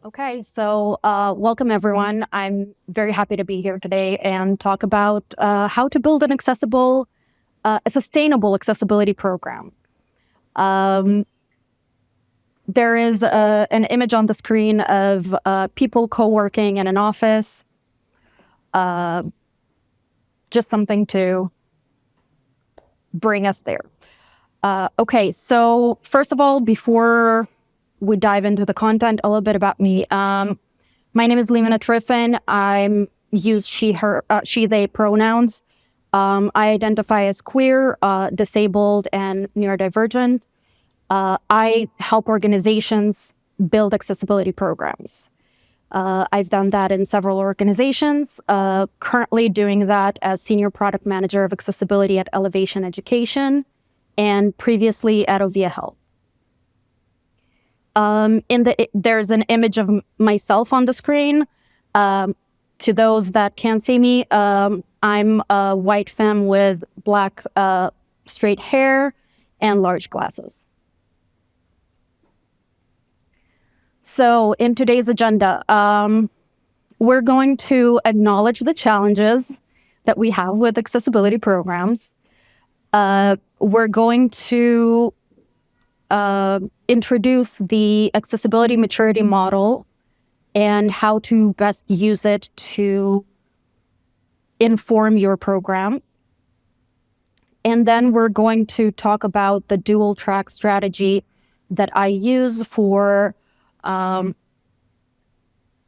Okay, so welcome everyone. I'm very happy to be here today and talk about how to build a sustainable accessibility program. There is an image on the screen of people co-working in an office. Just something to bring us there. Okay, so first of all, before we dive into the content, a little bit about me. My name is Lina Trifon. I use she, they pronouns. I identify as queer, disabled, and neurodivergent. I help organizations build accessibility programs. I've done that in several organizations, currently doing that as Senior Product Manager of Accessibility at Ellevation Education, and previously at Ovia Health. There's an image of myself on the screen. To those that can't see me, I'm a white femme with black straight hair and large glasses. So in today's agenda, we're going to acknowledge the challenges that we have with accessibility programs. We're going to introduce the accessibility maturity model and how to best use it to inform your program. And then we're going to talk about the dual track strategy that I use for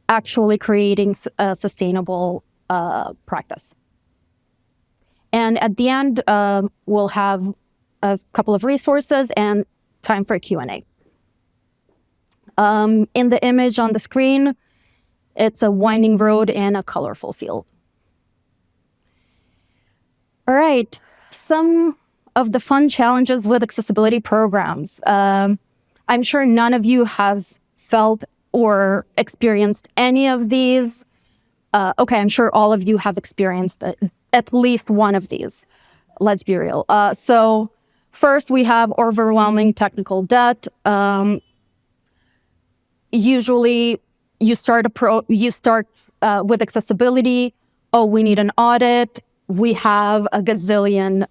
actually creating a sustainable practice. And at the end, we'll have a couple of resources and time for a Q&A. In the image on the screen, it's a winding road and a colorful field. All right, some of the fun challenges with accessibility programs. I'm sure none of you has felt or experienced any of these. Okay, I'm sure all of you have experienced at least one of these. Let's be real. So first, we have overwhelming technical debt. Usually, you start with accessibility. Oh, we need an audit. We have a gazillion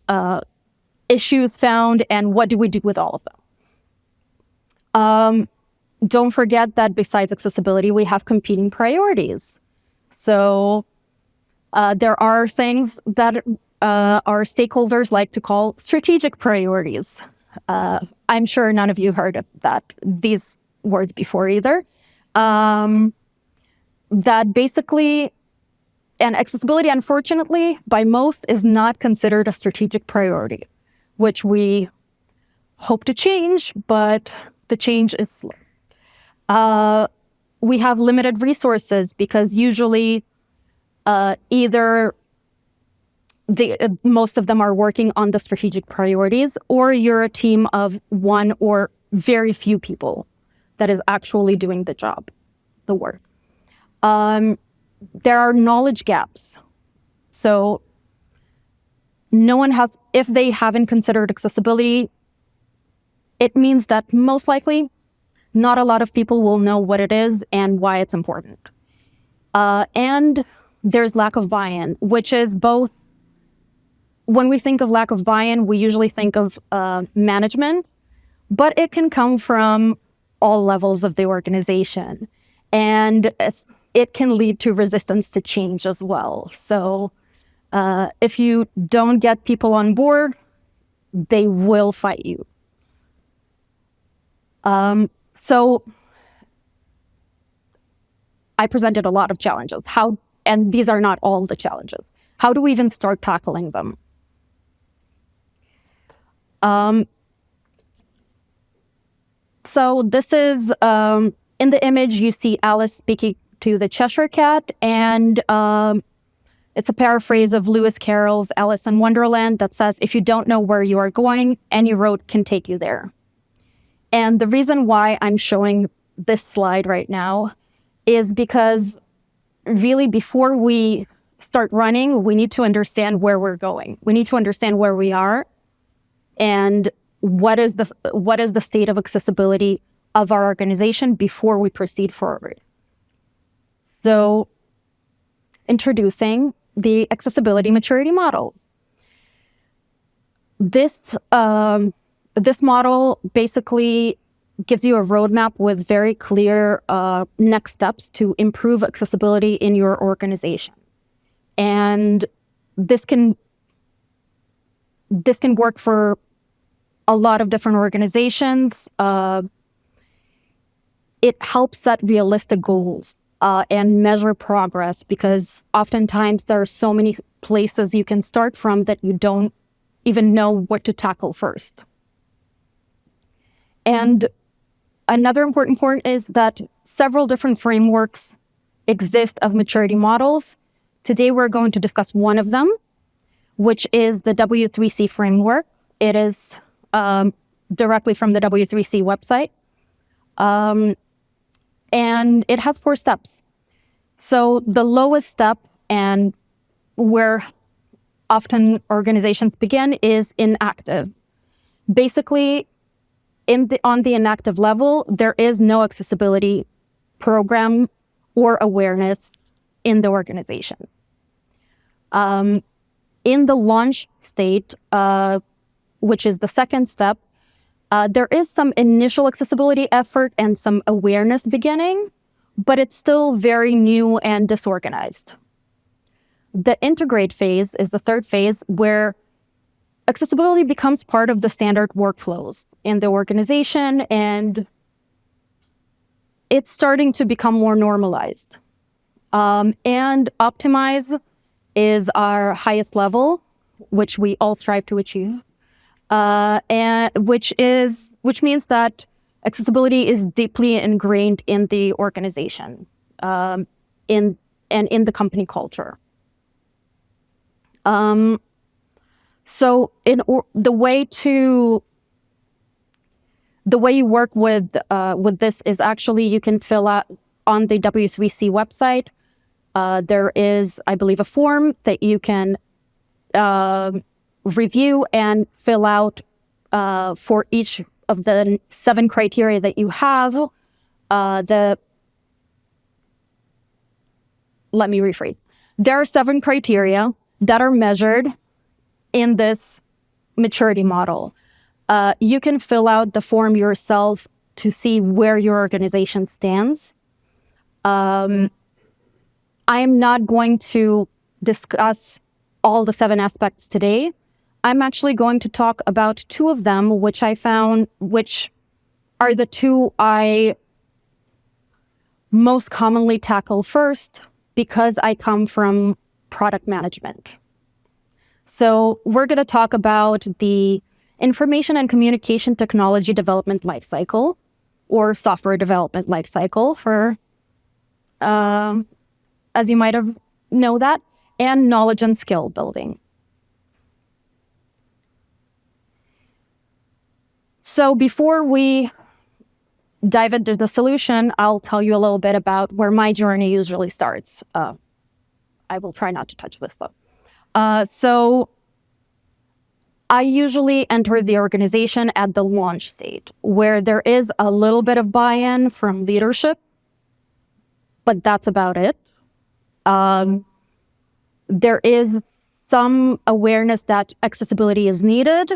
issues found, and what do we do with all of them? Don't forget that besides accessibility, we have competing priorities. So there are things that our stakeholders like to call strategic priorities. I'm sure none of you heard of these words before either. That basically, and accessibility, unfortunately, by most is not considered a strategic priority, which we hope to change, but the change is slow. We have limited resources because usually either most of them are working on the strategic priorities, or you're a team of one or very few people that is actually doing the work. There are knowledge gaps. So if they haven't considered accessibility, it means that most likely not a lot of people will know what it is and why it's important. And there's lack of buy-in, which is both. When we think of lack of buy-in, we usually think of management, but it can come from all levels of the organization. And it can lead to resistance to change as well. So if you don't get people on board, they will fight you. So I presented a lot of challenges. And these are not all the challenges. How do we even start tackling them? So this is, in the image, you see Alice speaking to the Cheshire Cat, and it's a paraphrase of Lewis Carroll's Alice in Wonderland that says, if you don't know where you are going, any road can take you there. And the reason why I'm showing this slide right now is because really before we start running, we need to understand where we're going. We need to understand where we are and what is the state of accessibility of our organization before we proceed forward. So introducing the accessibility maturity model. This model basically gives you a roadmap with very clear next steps to improve accessibility in your organization. And this can work for a lot of different organizations. It helps set realistic goals and measure progress, because oftentimes there are so many places you can start from that you don't even know what to tackle first. And another important point is that several different frameworks exist of maturity models. Today, we're going to discuss one of them, which is the W3C framework. It is directly from the W3C website. And it has 4 steps. So the lowest step, and where often organizations begin, is inactive. Basically, on the inactive level, there is no accessibility program or awareness in the organization. In the launch state, which is the second step, there is some initial accessibility effort and some awareness beginning, but it's still very new and disorganized. The integrate phase is the third phase, where accessibility becomes part of the standard workflows in the organization, and it's starting to become more normalized. And optimize is our highest level, which we all strive to achieve, and which means that accessibility is deeply ingrained in the organization, in the company culture. So the way you work with this is actually you can fill out on the W3C website. There is, I believe, a form that you can review and fill out for each of the 7 criteria that you have. Let me rephrase. There are 7 criteria that are measured in this maturity model. You can fill out the form yourself to see where your organization stands. I am not going to discuss all the 7 aspects today. I'm actually going to talk about 2 of them, which I found, which are the 2 I most commonly tackle first, because I come from product management. So we're going to talk about the information and communication technology development lifecycle, or software development lifecycle, for as you might have know that, and knowledge and skill building. So before we dive into the solution, I'll tell you a little bit about where my journey usually starts. I will try not to touch this though. So I usually enter the organization at the launch state, where there is a little bit of buy-in from leadership, but that's about it. There is some awareness that accessibility is needed,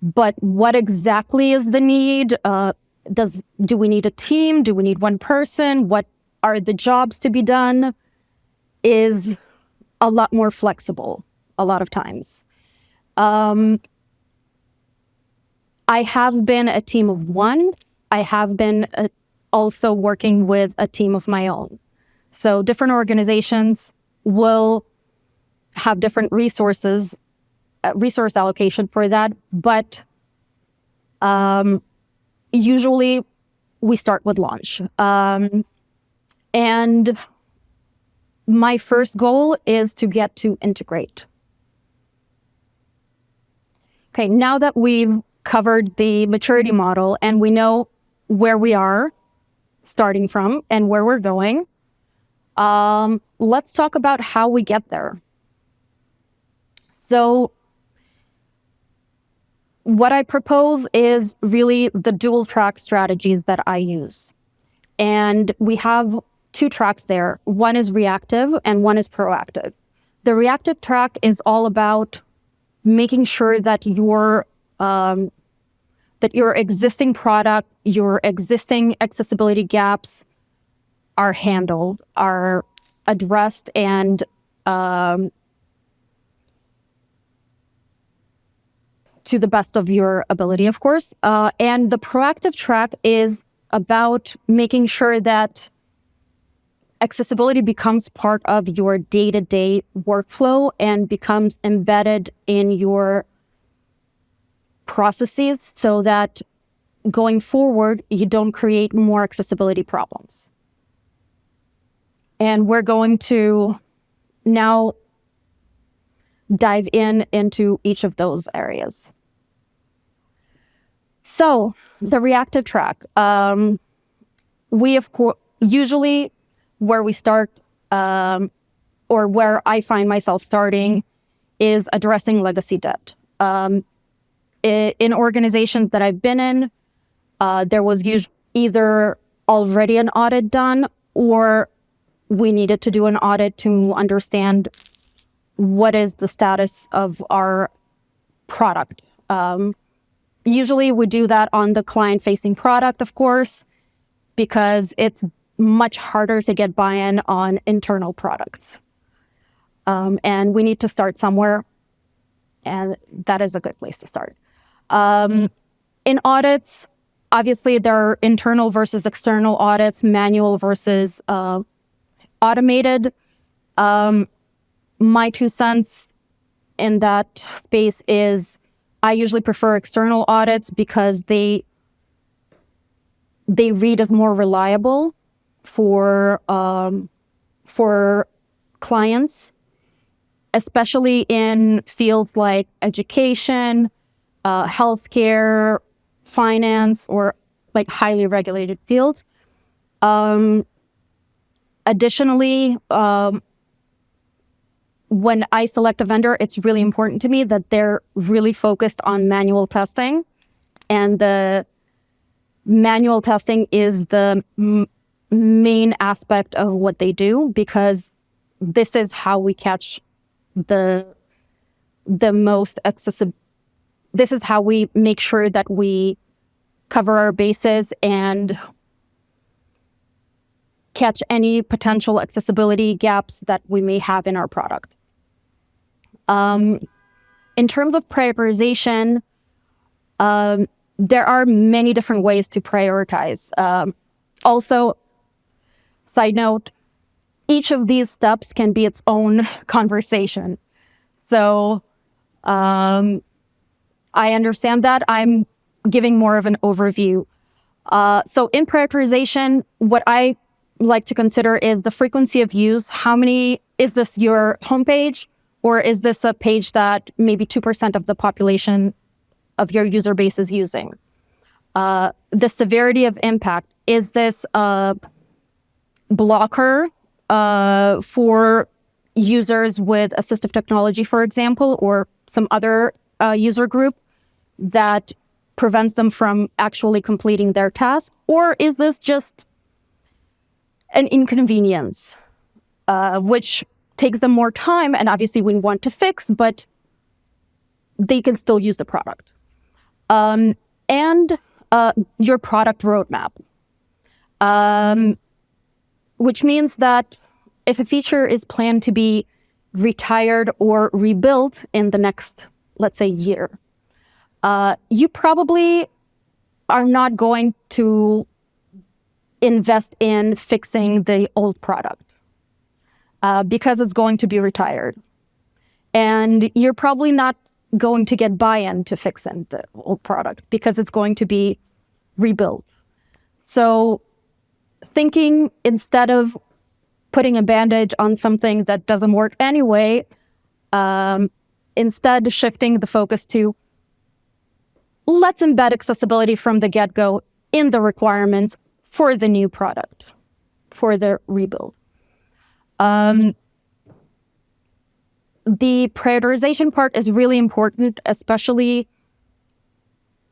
but what exactly is the need? Do we need a team? Do we need one person? What are the jobs to be done? Is a lot more flexible a lot of times. I have been a team of 1. I have been also working with a team of my own. So different organizations will have different resource allocation for that, but usually we start with launch. And my first goal is to get to integrate. Okay, now that we've covered the maturity model and we know where we are starting from and where we're going, let's talk about how we get there. So what I propose is really the dual track strategies that I use. And we have two tracks there. One is reactive and one is proactive. The reactive track is all about making sure that your existing product, your existing accessibility gaps are handled, are addressed, and to the best of your ability, of course. And the proactive track is about making sure that accessibility becomes part of your day-to-day workflow and becomes embedded in your processes so that going forward, you don't create more accessibility problems. And we're going to now dive into each of those areas. So the reactive track, we of course usually where we start, or where I find myself starting, is addressing legacy debt. In organizations that I've been in, there was either already an audit done, or we needed to do an audit to understand what is the status of our product. Usually we do that on the client-facing product, of course, because it's much harder to get buy-in on internal products. And we need to start somewhere, and that is a good place to start. In audits, obviously there are internal versus external audits, manual versus automated. My 2 cents in that space is I usually prefer external audits because they read as more reliable for clients, especially in fields like education, healthcare, finance, or like highly regulated fields. Additionally, when I select a vendor, it's really important to me that they're really focused on manual testing. And the manual testing is the main aspect of what they do, because this is how we catch the most accessible. This is how we make sure that we cover our bases and catch any potential accessibility gaps that we may have in our product. In terms of prioritization, there are many different ways to prioritize. Also, side note, each of these steps can be its own conversation. So I understand that. I'm giving more of an overview. So in prioritization, what I like to consider is the frequency of use. How many, is this your homepage, or is this a page that maybe 2% of the population of your user base is using? The severity of impact, is this a blocker for users with assistive technology, for example, or some other user group that prevents them from actually completing their task? Or is this just an inconvenience, which takes them more time, and obviously we want to fix, but they can still use the product? And your product roadmap, which means that if a feature is planned to be retired or rebuilt in the next, let's say, year, you probably are not going to invest in fixing the old product because it's going to be retired. And you're probably not going to get buy-in to fixing the old product because it's going to be rebuilt. So thinking, instead of putting a bandage on something that doesn't work anyway, instead shifting the focus to, let's embed accessibility from the get-go in the requirements for the new product, for the rebuild. The prioritization part is really important, especially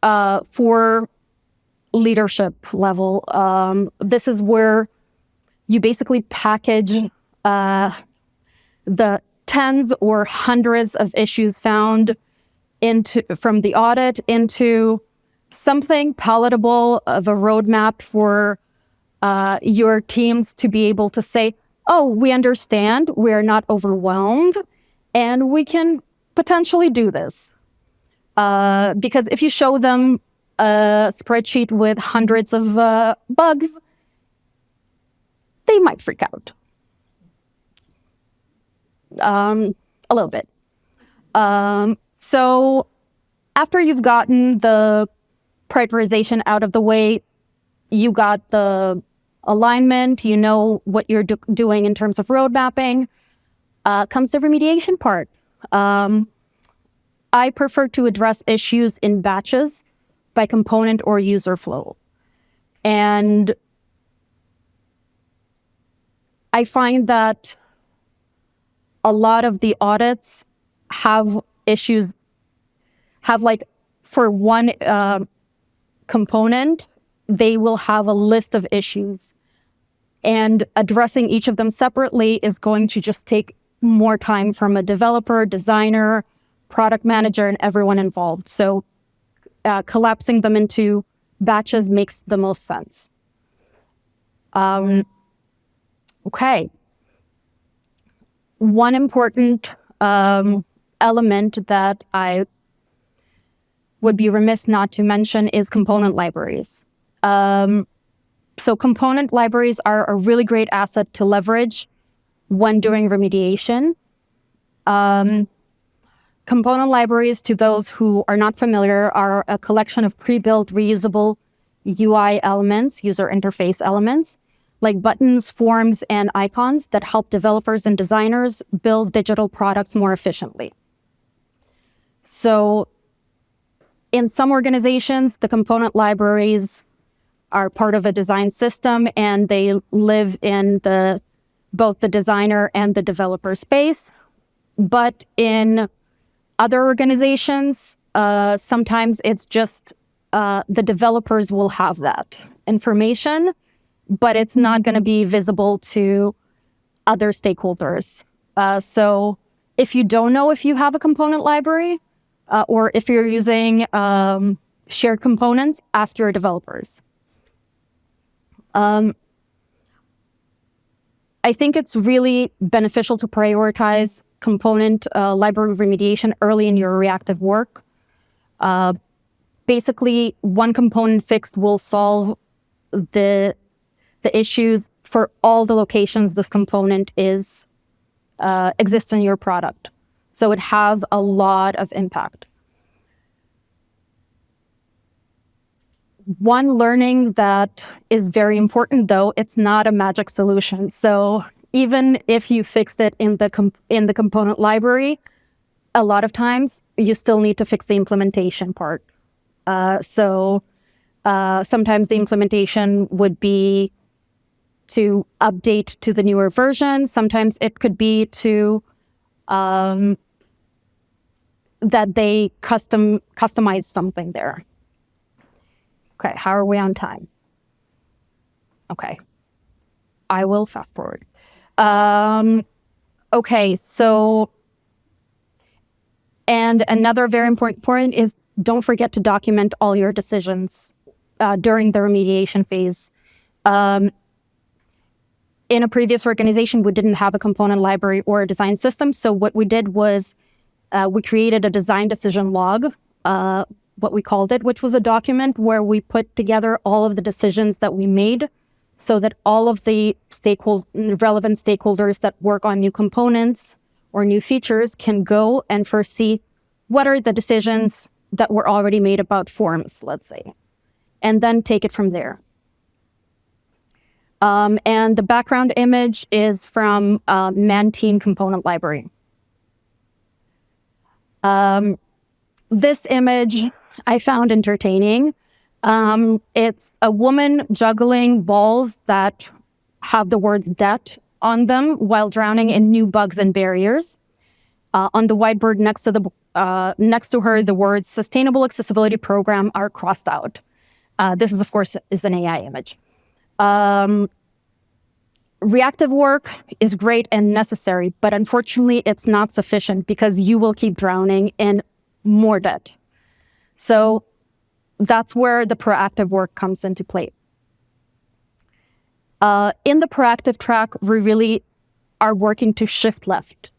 for leadership level. This is where you basically package the tens or hundreds of issues found from the audit into something palatable of a roadmap for your teams to be able to say, oh, we understand, we're not overwhelmed, and we can potentially do this. Because if you show them a spreadsheet with hundreds of bugs, they might freak out. A little bit. So after you've gotten the prioritization out of the way, you got the alignment, you know what you're doing in terms of road mapping, comes the remediation part. I prefer to address issues in batches by component or user flow. And I find that a lot of the audits have issues, for one component, they will have a list of issues. And addressing each of them separately is going to just take more time from a developer, designer, product manager, and everyone involved. So collapsing them into batches makes the most sense. Okay. One important element that I would be remiss not to mention is component libraries. So component libraries are a really great asset to leverage when doing remediation. Component libraries, to those who are not familiar, are a collection of pre-built reusable UI elements, user interface elements, like buttons, forms, and icons that help developers and designers build digital products more efficiently. So in some organizations, the component libraries are part of a design system and they live in both the designer and the developer space. But in other organizations, sometimes it's just the developers will have that information, but it's not going to be visible to other stakeholders. So if you don't know if you have a component library or if you're using shared components, ask your developers. I think it's really beneficial to prioritize component library remediation early in your reactive work. Basically, one component fixed will solve the issues for all the locations this component exists in your product. So it has a lot of impact. One learning that is very important, though, it's not a magic solution. So even if you fixed it in the component library, a lot of times you still need to fix the implementation part. So sometimes the implementation would be to update to the newer version. Sometimes it could be to that they customize something there. Okay, how are we on time? Okay, I will fast forward. Okay, so, and another very important point is don't forget to document all your decisions during the remediation phase. In a previous organization, we didn't have a component library or a design system, so what we did was we created a design decision log, what we called it, which was a document where we put together all of the decisions that we made so that all of the relevant stakeholders that work on new components or new features can go and first see what are the decisions that were already made about forms, let's say, and then take it from there. And the background image is from Man-Team component library. This image I found entertaining. It's a woman juggling balls that have the words debt on them while drowning in new bugs and barriers. On the whiteboard next to her, the words Sustainable Accessibility Program are crossed out. This is, of course, is an AI image. Reactive work is great and necessary, but unfortunately it's not sufficient because you will keep drowning in more debt. So that's where the proactive work comes into play. In the proactive track, we really are working to shift left.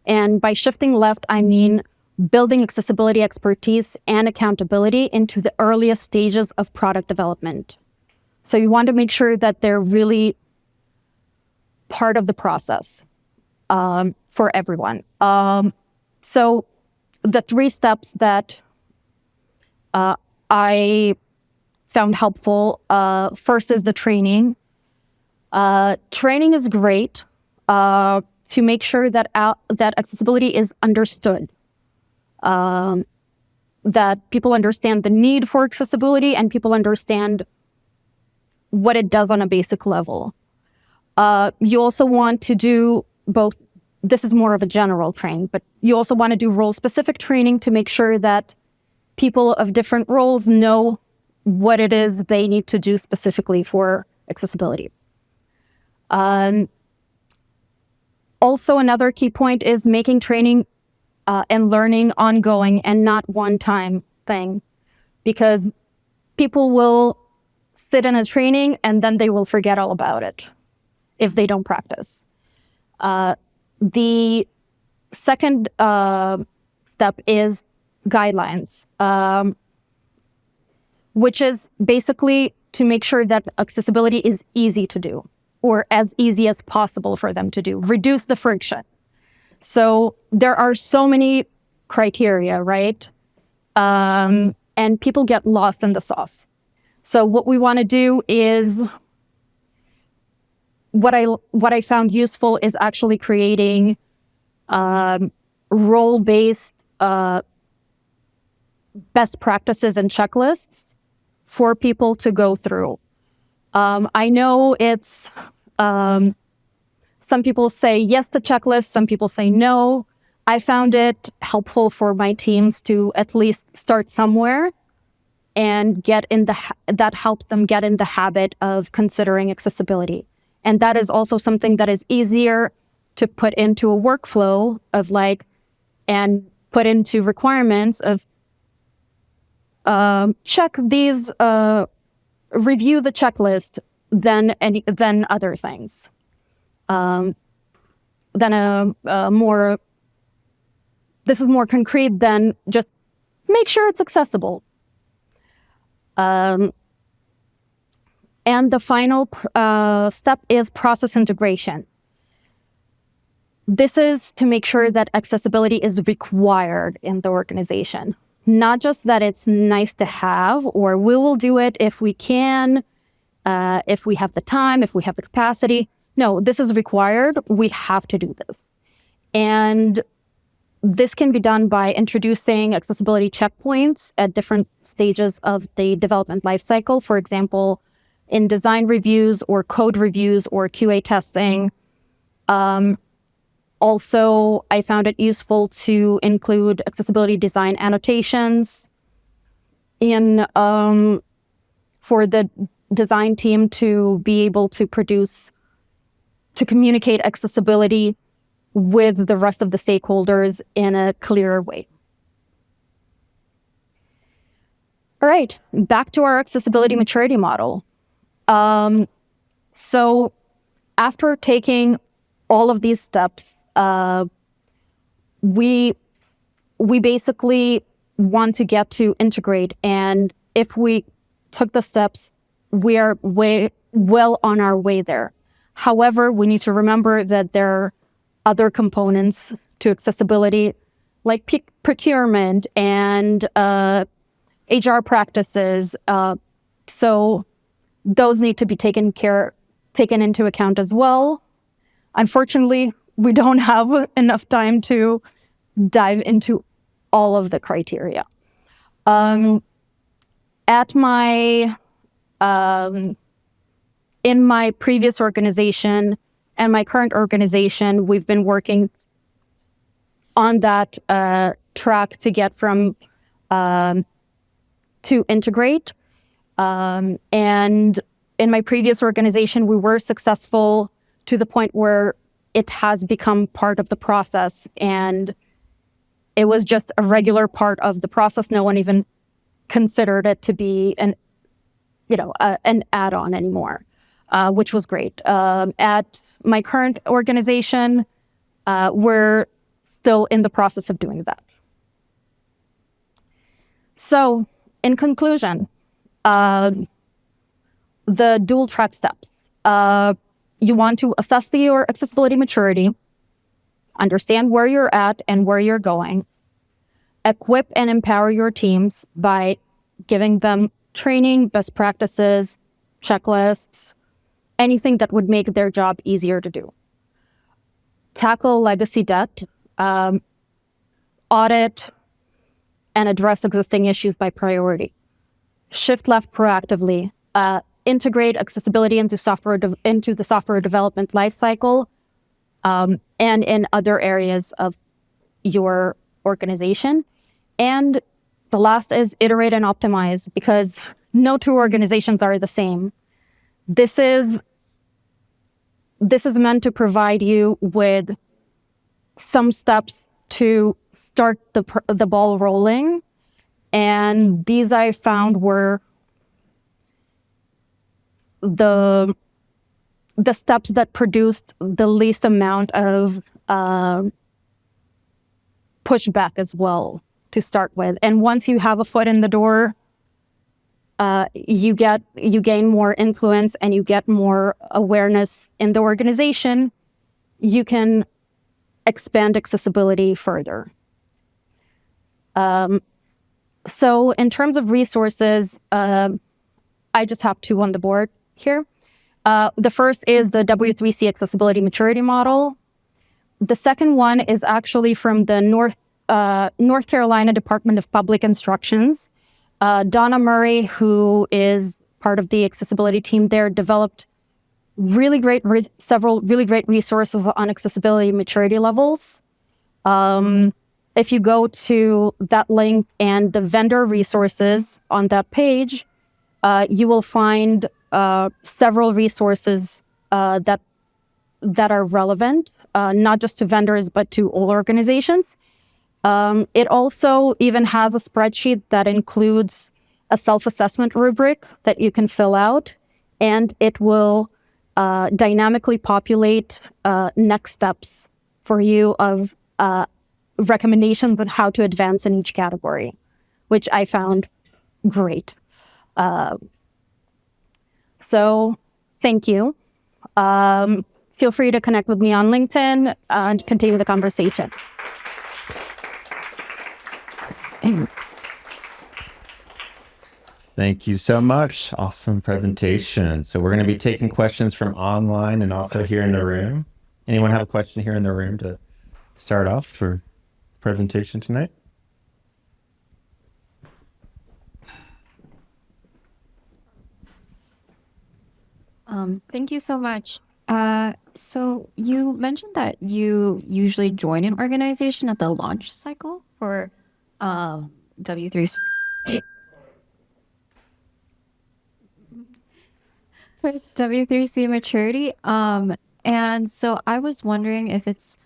And by shifting left, I mean building accessibility expertise and accountability into the earliest stages of product development. So you want to make sure that they're really part of the process for everyone. So the 3 steps that I found helpful, first is the training. Training is great to make sure that that accessibility is understood, that people understand the need for accessibility and people understand what it does on a basic level. You also want to do both. This is more of a general training, but you also want to do role-specific training to make sure that people of different roles know what it is they need to do specifically for accessibility. Also, another key point is making training and learning ongoing and not one-time thing, because people will sit in a training and then they will forget all about it if they don't practice. The second step is guidelines, which is basically to make sure that accessibility is easy to do, or as easy as possible for them to do. Reduce the friction. So there are so many criteria, right? And people get lost in the sauce. So what we want to do is, what I found useful is actually creating role-based best practices and checklists for people to go through. I know it's, some people say yes to checklists, some people say no. I found it helpful for my teams to at least start somewhere and that helps them get in the habit of considering accessibility. And that is also something that is easier to put into a workflow of and put into requirements of check these, review the checklist than other things. This is more concrete than just make sure it's accessible. And the final step is process integration. This is to make sure that accessibility is required in the organization. Not just that it's nice to have, or we will do it if we can, if we have the time, if we have the capacity. No, this is required. We have to do this. And this can be done by introducing accessibility checkpoints at different stages of the development lifecycle. For example, in design reviews or code reviews or QA testing. Also, I found it useful to include accessibility design annotations for the design team to be able to communicate accessibility with the rest of the stakeholders in a clearer way. All right, back to our accessibility maturity model. So after taking all of these steps, we basically want to get to integrate. And if we took the steps, we are well on our way there. However, we need to remember that there are other components to accessibility, like procurement and HR practices. So those need to be taken into account as well. Unfortunately, we don't have enough time to dive into all of the criteria. In my previous organization and my current organization, we've been working on that track to get from to integrate. And in my previous organization, we were successful to the point where it has become part of the process, and it was just a regular part of the process. No one even considered it to be an add-on anymore, which was great. At my current organization, we're still in the process of doing that. So, in conclusion, the dual track steps. You want to assess your accessibility maturity, understand where you're at and where you're going, equip and empower your teams by giving them training, best practices, checklists, anything that would make their job easier to do. Tackle legacy debt, audit, and address existing issues by priority. Shift left proactively. Integrate accessibility into the software development lifecycle, and in other areas of your organization. And the last is iterate and optimize, because no two organizations are the same. This is meant to provide you with some steps to start the ball rolling, and these I found were the steps that produced the least amount of pushback as well to start with. And once you have a foot in the door, you gain more influence and you get more awareness in the organization. You can expand accessibility further. So in terms of resources, I just have two on the board here. The first is the W3C Accessibility Maturity Model. The second one is actually from the North Carolina Department of Public Instructions. Donna Murray, who is part of the accessibility team there, developed several really great resources on accessibility maturity levels. If you go to that link and the vendor resources on that page, you will find several resources that are relevant, not just to vendors, but to all organizations. It also even has a spreadsheet that includes a self-assessment rubric that you can fill out, and it will dynamically populate next steps for you of recommendations on how to advance in each category, which I found great. So thank you. Feel free to connect with me on LinkedIn and continue the conversation. Thank you so much. Awesome presentation. So we're going to be taking questions from online and also here in the room. Anyone have a question here in the room to start off for presentation tonight? Thank you so much. So you mentioned that you usually join an organization at the launch cycle for W3C. For W3C maturity. And so I was wondering if it's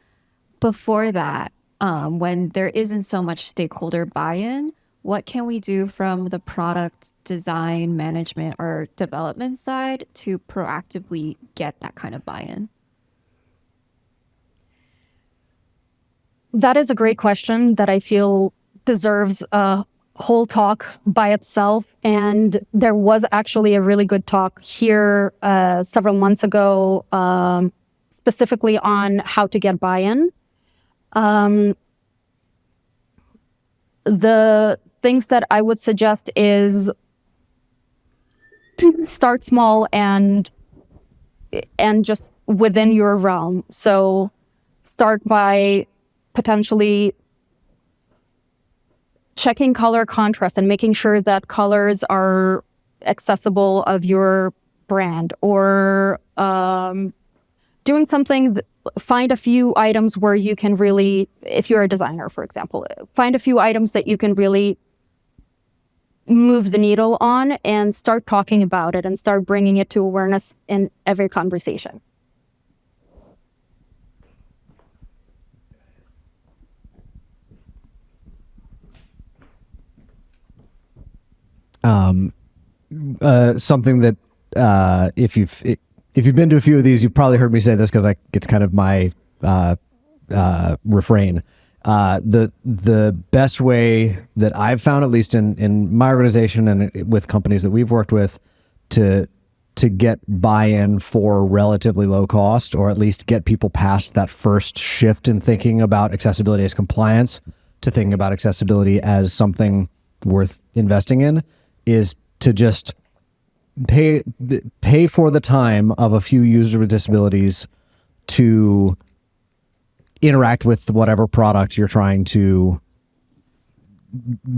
before that, when there isn't so much stakeholder buy-in, what can we do from the product design, management, or development side to proactively get that kind of buy-in? That is a great question that I feel deserves a whole talk by itself. And there was actually a really good talk here several months ago, specifically on how to get buy-in. The things that I would suggest is start small and just within your realm. So start by potentially checking color contrast and making sure that colors are accessible of your brand, or doing something, find a few items where you can really, if you're a designer, for example, find a few items that you can really move the needle on and start talking about it and start bringing it to awareness in every conversation. something that if you've been to a few of these, you've probably heard me say this because it's kind of my refrain. The best way that I've found, at least in my organization and with companies that we've worked with, to get buy-in for relatively low cost, or at least get people past that first shift in thinking about accessibility as compliance to thinking about accessibility as something worth investing in, is to just pay for the time of a few users with disabilities to interact with whatever product you're trying to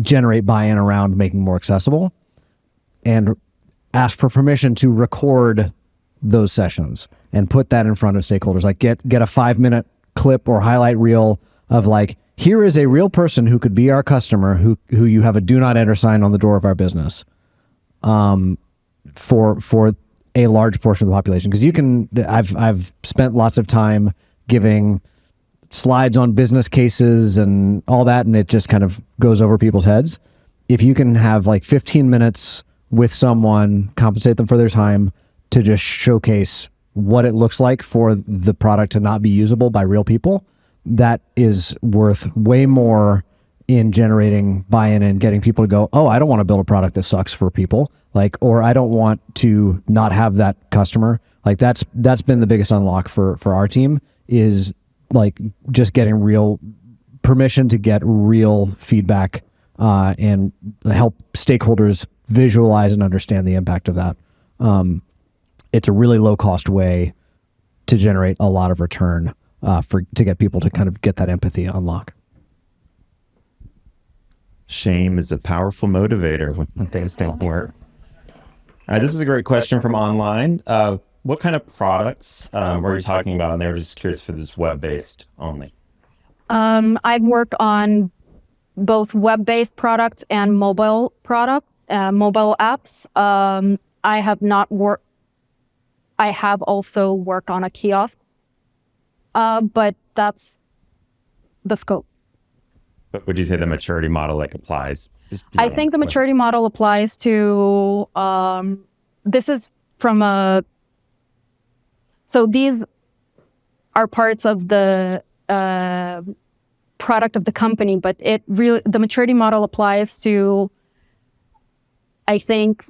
generate buy-in around making more accessible, and ask for permission to record those sessions and put that in front of stakeholders. Like get a 5-minute clip or highlight reel of like, here is a real person who could be our customer who you have a do not enter sign on the door of our business, for a large portion of the population. Because I've spent lots of time giving slides on business cases and all that, and it just kind of goes over people's heads. If you can have like 15 minutes with someone, compensate them for their time to just showcase what it looks like for the product to not be usable by real people, that is worth way more in generating buy-in and getting people to go, oh, I don't want to build a product that sucks for people, like, or I don't want to not have that customer. Like that's been the biggest unlock for our team, is like just getting real permission to get real feedback and help stakeholders visualize and understand the impact of that. It's a really low cost way to generate a lot of return to get people to kind of get that empathy unlock. Shame is a powerful motivator when things don't work. All right, this is a great question from online. What kind of products were you talking about? And they were just curious for this web-based only. I've worked on both web-based products and mobile apps. I have also worked on a kiosk, but that's the scope. But would you say the maturity model applies? I think the maturity model applies to, this is from so these are parts of the product of the company, but the maturity model applies to, I think,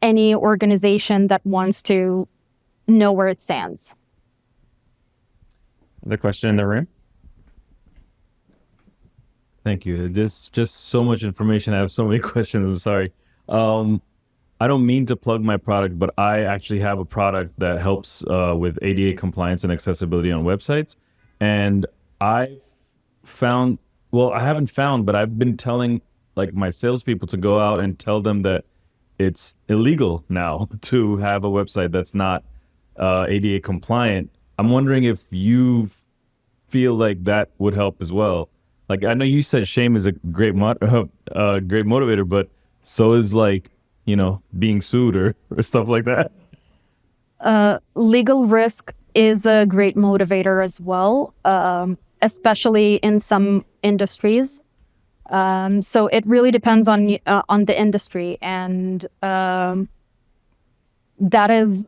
any organization that wants to know where it stands. The question in the room? Thank you. There's just so much information. I have so many questions. I'm sorry. I don't mean to plug my product, but I actually have a product that helps with ADA compliance and accessibility on websites. And I haven't found, but I've been telling my salespeople to go out and tell them that it's illegal now to have a website that's not ADA compliant. I'm wondering if you feel like that would help as well. I know you said shame is a great motivator, but so is being sued or stuff like that. Legal risk is a great motivator as well, especially in some industries. So it really depends on the industry, and that is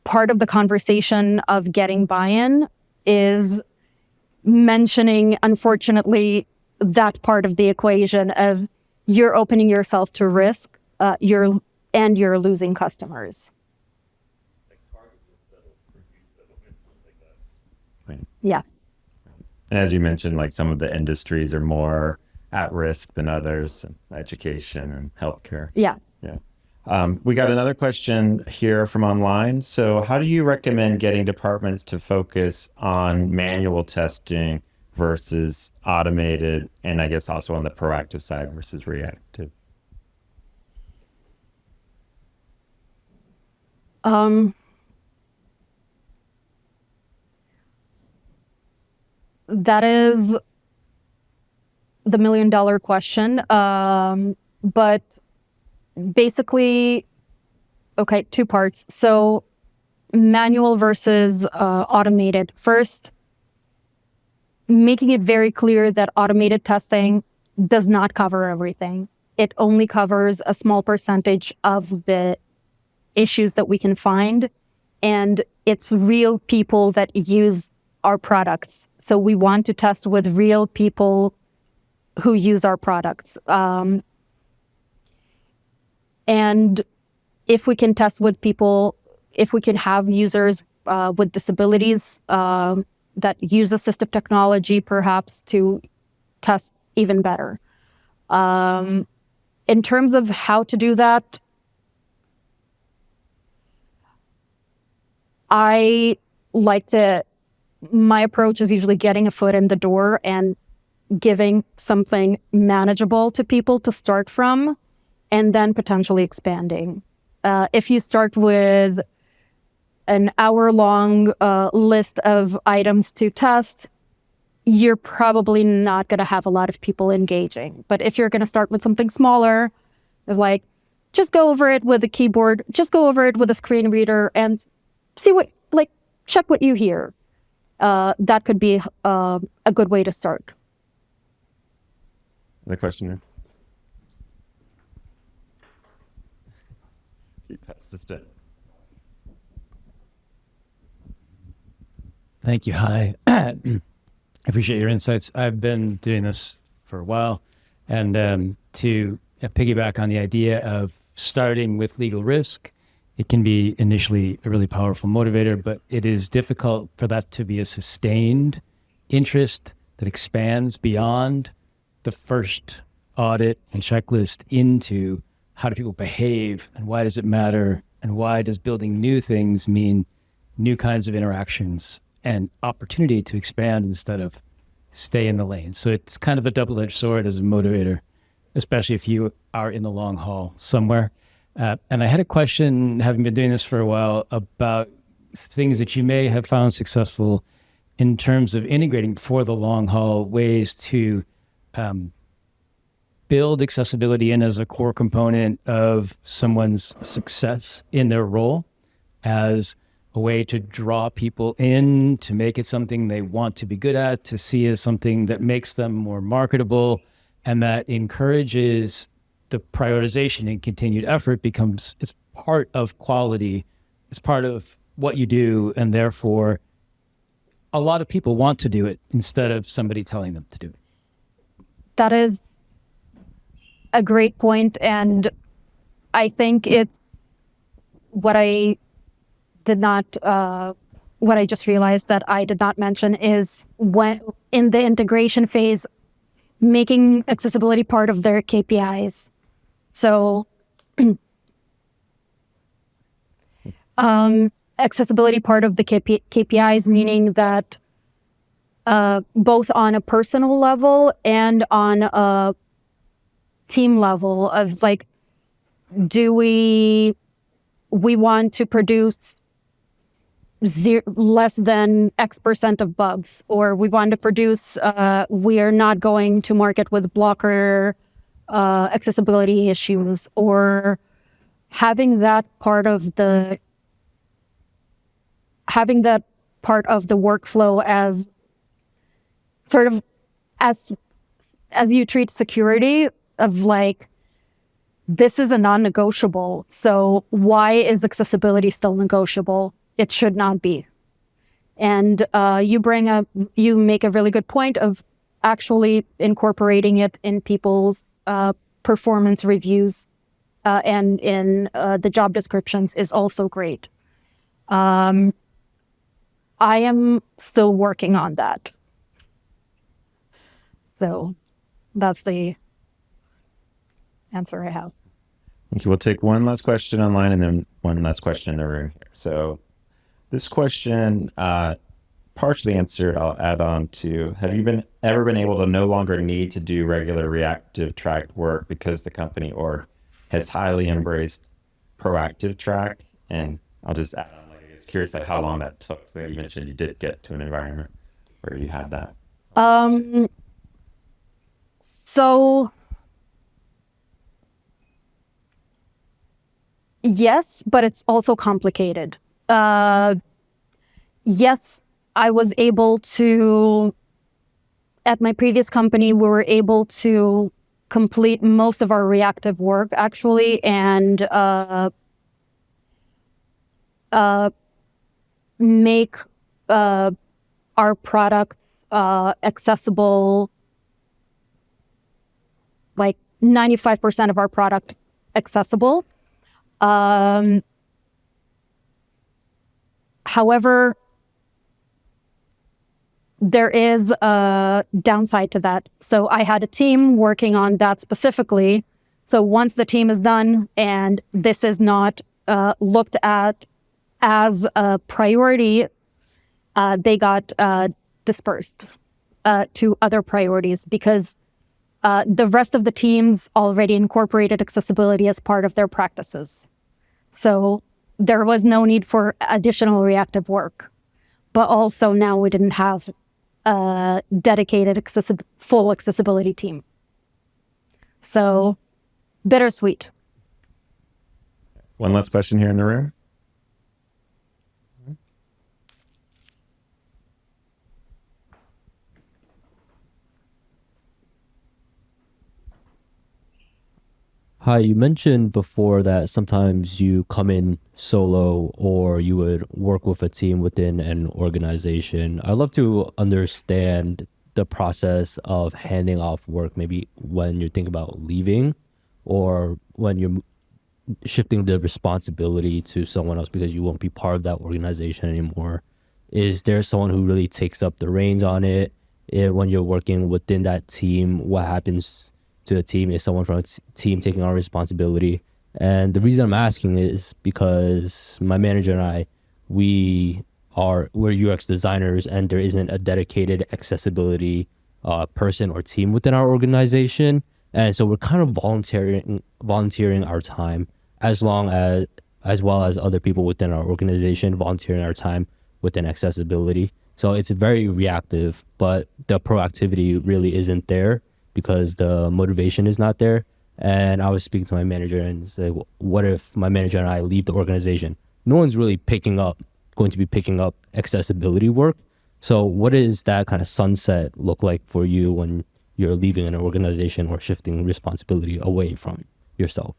part of the conversation of getting buy-in, is mentioning, unfortunately, that part of the equation of you're opening yourself to risk, you're losing customers. Right. Yeah. And as you mentioned, some of the industries are more at risk than others, education and healthcare. Yeah. Yeah. We got another question here from online. So how do you recommend getting departments to focus on manual testing versus automated, and I guess also on the proactive side versus reactive? That is the $1 million question. But basically, okay, two parts. So manual versus automated. First, making it very clear that automated testing does not cover everything. it only covers a small percentage of the issues that we can find. And it's real people that use our products. So we want to test with real people who use our products. And if we can test with people, if we can have users with disabilities that use assistive technology, perhaps to test even better. In terms of how to do that, my approach is usually getting a foot in the door and giving something manageable to people to start from, and then potentially expanding. If you start with an hour-long list of items to test, you're probably not going to have a lot of people engaging. But if you're going to start with something smaller, like just go over it with a keyboard, just go over it with a screen reader and see check what you hear. That could be a good way to start. The question here. That's the step. Thank you. Hi. I appreciate your insights. I've been doing this for a while, and to piggyback on the idea of starting with legal risk, it can be initially a really powerful motivator, but it is difficult for that to be a sustained interest that expands beyond the first audit and checklist into how do people behave and why does it matter and why does building new things mean new kinds of interactions and opportunity to expand instead of stay in the lane. So it's kind of a double-edged sword as a motivator, especially if you are in the long haul somewhere. And I had a question, having been doing this for a while, about things that you may have found successful in terms of integrating for the long haul ways to build accessibility in as a core component of someone's success in their role, as a way to draw people in, to make it something they want to be good at, to see as something that makes them more marketable, and that encourages the prioritization and continued effort it's part of quality, it's part of what you do, and therefore a lot of people want to do it instead of somebody telling them to do it. That is a great point, and I think it's what I just realized that I did not mention is when in the integration phase, making accessibility part of their KPIs. So accessibility part of the KPIs, meaning that both on a personal level and on a team level of do we want to produce less than X% of bugs, or we want to produce, we are not going to market with blocker accessibility issues, or having that part of the workflow as sort of as you treat security of this is a non-negotiable. So why is accessibility still negotiable? It should not be. And you make a really good point of actually incorporating it in people's performance reviews and in the job descriptions is also great. I am still working on that. So that's the answer I have. Thank you. We'll take one last question online and then one last question in the room here. So this question, partially answered, I'll add on to, have you ever been able to no longer need to do regular reactive track work because the company or has highly embraced proactive track? And I'll just add on, it's curious how long that took. So you mentioned you did get to an environment where you had that. So yes, but it's also complicated. Yes, I was able to, at my previous company, we were able to complete most of our reactive work actually, and make our products accessible, like 95% of our product accessible. However, there is a downside to that. So I had a team working on that specifically. So once the team is done and this is not looked at as a priority, they got dispersed to other priorities because the rest of the teams already incorporated accessibility as part of their practices. So there was no need for additional reactive work. But also now we didn't have a dedicated full accessibility team. So bittersweet. One last question here in the room. Hi, you mentioned before that sometimes you come in solo or you would work with a team within an organization. I'd love to understand the process of handing off work, maybe when you're thinking about leaving or when you're shifting the responsibility to someone else because you won't be part of that organization anymore. Is there someone who really takes up the reins on it? When you're working within that team, what happens to the team? Is someone from a team taking on responsibility? And the reason I'm asking is because my manager and I, we're UX designers, and there isn't a dedicated accessibility person or team within our organization, and so we're kind of volunteering our time as well as other people within our organization volunteering our time within accessibility. So it's very reactive, but the proactivity really isn't there because the motivation is not there. And I was speaking to my manager and say, what if my manager and I leave the organization? No one's really going to be picking up accessibility work. So what does that kind of sunset look like for you when you're leaving an organization or shifting responsibility away from yourself?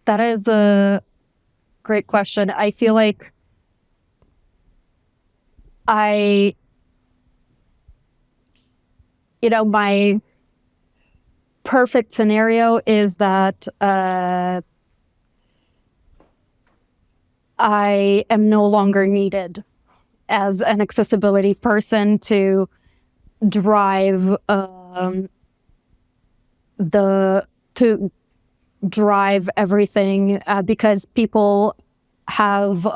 That is a great question. I feel like my perfect scenario is that I am no longer needed as an accessibility person to drive everything because people have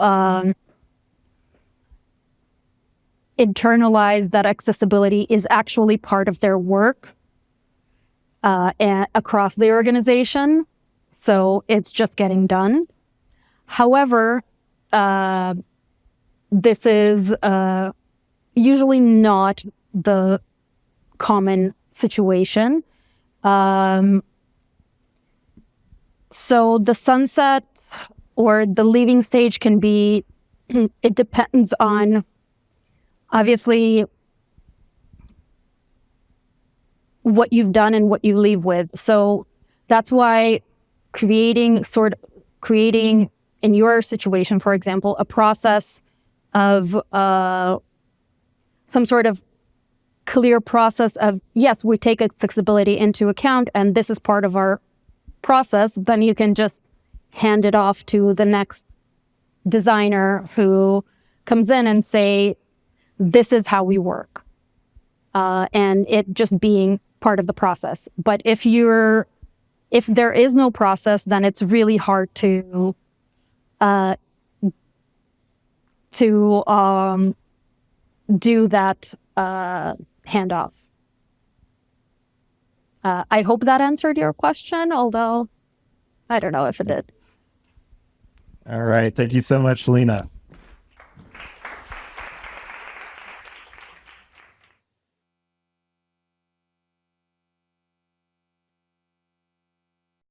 internalized that accessibility is actually part of their work and across the organization. So it's just getting done. However, this is usually not the common situation. So the sunset or the leaving stage can be, it depends on, obviously, what you've done and what you leave with. So that's why creating in your situation, for example, a process of some sort of clear process of, yes, we take accessibility into account and this is part of our process, then you can just hand it off to the next designer who comes in and say, this is how we work. And it just being part of the process. But if there is no process, then it's really hard to do that handoff. I hope that answered your question, although I don't know if it did. All right. Thank you so much, Lina.